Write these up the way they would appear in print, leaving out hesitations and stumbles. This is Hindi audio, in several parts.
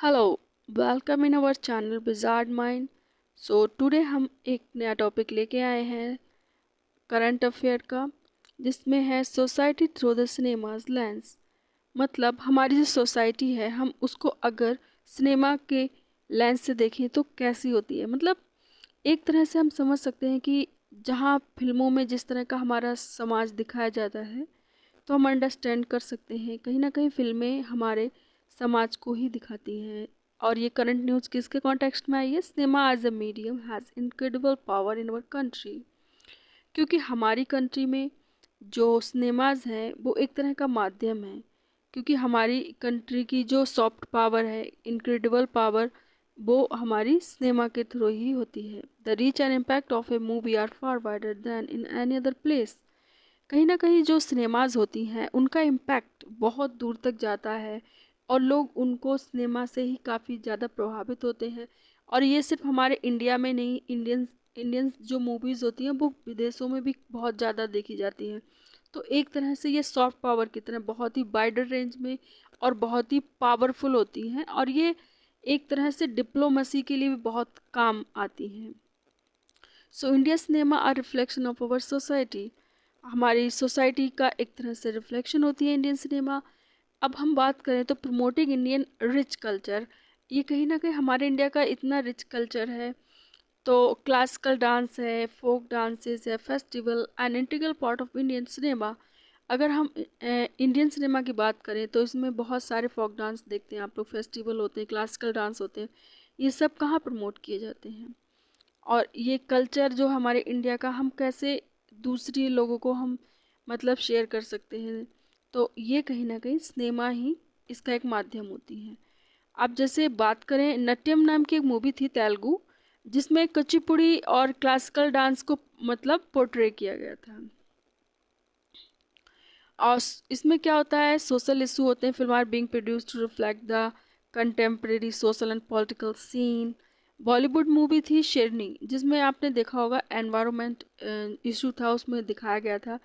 Hello, welcome in our channel bizarre mind. Today हम एक नया टॉपिक लेके आए हैं करंट अफेयर का, जिसमें है society through the cinemas lens. मतलब हमारी जो सोसाइटी है, हम उसको अगर सिनेमा के लेंस से देखें तो कैसी होती है। मतलब एक तरह से हम समझ सकते हैं कि जहाँ फिल्मों में जिस तरह का हमारा समाज दिखाया जाता है, तो हम अंडरस्टैंड कर सकते हैं कहीं ना कहीं फिल्में हमारे समाज को ही दिखाती हैं। और ये करंट न्यूज़ किसके कॉन्टेक्स्ट में आई है? Cinema as a medium has incredible power in our country. क्योंकि हमारी कंट्री में जो सिनेमाज हैं वो एक तरह का माध्यम है। क्योंकि हमारी कंट्री की जो सॉफ्ट पावर है, इनक्रेडिबल पावर, वो हमारी सिनेमा के थ्रू ही होती है। The reach and impact of a movie are far wider than in any other place. कहीं ना कहीं जो सिनेमाज होती हैं उनका इम्पैक्ट बहुत दूर तक जाता है, और लोग उनको सिनेमा से ही काफ़ी ज़्यादा प्रभावित होते हैं। और ये सिर्फ हमारे इंडिया में नहीं, इंडियंस जो मूवीज़ होती हैं वो विदेशों में भी बहुत ज़्यादा देखी जाती हैं। तो एक तरह से ये सॉफ्ट पावर की तरह बहुत ही वाइडर रेंज में और बहुत ही पावरफुल होती हैं, और ये एक तरह से डिप्लोमेसी के लिए भी बहुत काम आती हैं। So India cinema are reflection of our society. हमारी सोसाइटी का एक तरह से रिफ्लेक्शन होती है इंडियन सिनेमा। अब हम बात करें तो प्रमोटिंग इंडियन रिच कल्चर, ये कहीं ना कहीं हमारे इंडिया का इतना रिच कल्चर है। तो क्लासिकल डांस है, फोक डांसेस है, festival and integral part of Indian cinema. अगर हम इंडियन सिनेमा की बात करें तो इसमें बहुत सारे फोक डांस देखते हैं आप लोग, फेस्टिवल होते हैं, क्लासिकल डांस होते हैं। ये सब कहाँ प्रमोट किए जाते हैं? और ये कल्चर जो हमारे इंडिया का, हम कैसे दूसरी लोगों को हम मतलब शेयर कर सकते हैं? तो ये कहीं ना कहीं सिनेमा ही इसका एक माध्यम होती है। अब जैसे बात करें, नट्यम नाम की एक मूवी थी तेलुगु, जिसमें कुचिपुड़ी और क्लासिकल डांस को मतलब पोर्ट्रे किया गया था। और इसमें क्या होता है, सोशल इशू होते हैं, film are being produced to reflect the contemporary social and political scene. Bollywood movie थी शेरनी, जिसमें आपने देखा होगा एनवायरनमेंट इशू था, उसमें दिखाया गया था।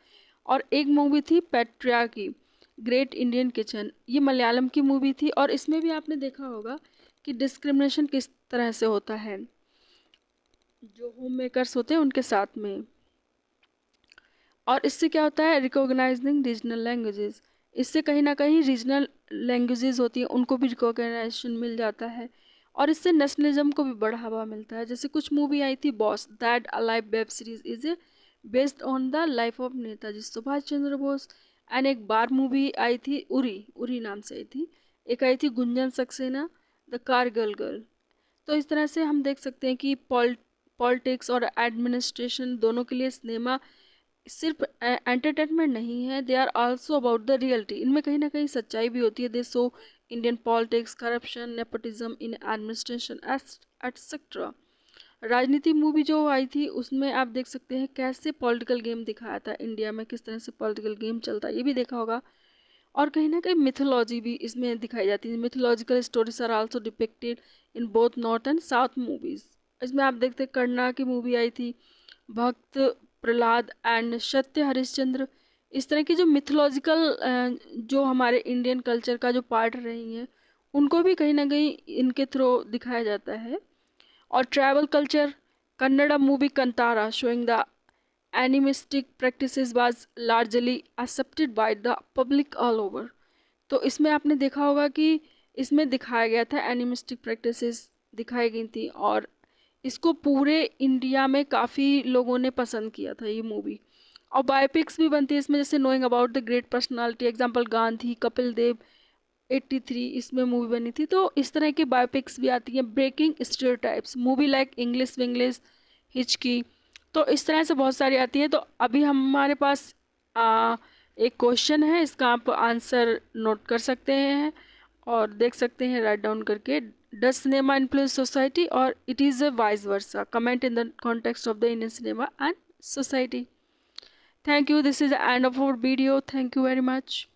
और एक मूवी थी पेट्रियार्की, ग्रेट इंडियन किचन, ये मलयालम की मूवी थी, और इसमें भी आपने देखा होगा कि डिस्क्रिमिनेशन किस तरह से होता है जो होम मेकर्स होते हैं उनके साथ में। और इससे क्या होता है, रिकॉग्नाइजिंग रीजनल लैंग्वेजेस, इससे कहीं ना कहीं रीजनल लैंग्वेजेस होती हैं उनको भी रिकॉग्नाइजेशन मिल जाता है। और इससे नेशनलिज्म को भी बढ़ावा मिलता है। जैसे कुछ मूवी आई थी boss, that alive web series is a based on the life of Netaji Subhash Chandra Bose. And एक बार मूवी आई थी उरी, उरी नाम से आई थी। एक आई थी गुंजन सक्सेना, द कारगिल गर्ल। तो इस तरह से हम देख सकते हैं कि पॉलिटिक्स और एडमिनिस्ट्रेशन दोनों के लिए सिनेमा सिर्फ एंटरटेनमेंट नहीं है, they are also about the reality. इनमें कहीं ना कहीं सच्चाई भी होती है। They show Indian politics, corruption, nepotism in administration etcetera. Raajneeti movie जो आई थी उसमें आप देख सकते हैं कैसे पॉलिटिकल गेम दिखाया था इंडिया में, किस तरह से पॉलिटिकल गेम चलता है, ये भी देखा होगा। और कहीं ना कहीं मिथोलॉजी भी इसमें दिखाई जाती है। Mythological stories are also depicted in both north and south movies. इसमें आप देखते हैं कर्णा की मूवी आई थी, भक्त प्रहलाद एंड सत्य हरिश्चंद्र। इस तरह की जो मिथोलॉजिकल जो हमारे इंडियन कल्चर का जो पार्ट रही हैं, उनको भी कहीं ना कहीं इनके थ्रू दिखाया जाता है। और travel culture, Kannada movie Kantara showing the animistic practices was largely accepted by the public all over. तो इसमें आपने देखा होगा कि इसमें दिखाया गया था, एनिमिस्टिक प्रैक्टिसेस दिखाई गई थी, और इसको पूरे इंडिया में काफ़ी लोगों ने पसंद किया था ये मूवी। और बायोपिक्स भी बनती है इसमें, जैसे knowing about the great personality, example Gandhi, Kapil Dev, 83 इसमें मूवी बनी थी। तो इस तरह की बायोपिक्स भी आती हैं। Breaking stereotypes movie like English Vinglish, Hichki. तो इस तरह से बहुत सारी आती हैं। तो अभी हमारे पास एक क्वेश्चन है, इसका आप आंसर नोट कर सकते हैं और देख सकते हैं राइट डाउन करके। डज सिनेमा इन्फ्लुएंस सोसाइटी और it is a vice versa? Comment in the context of the Indian cinema and society. Thank you, this is the end of our video, thank you very much.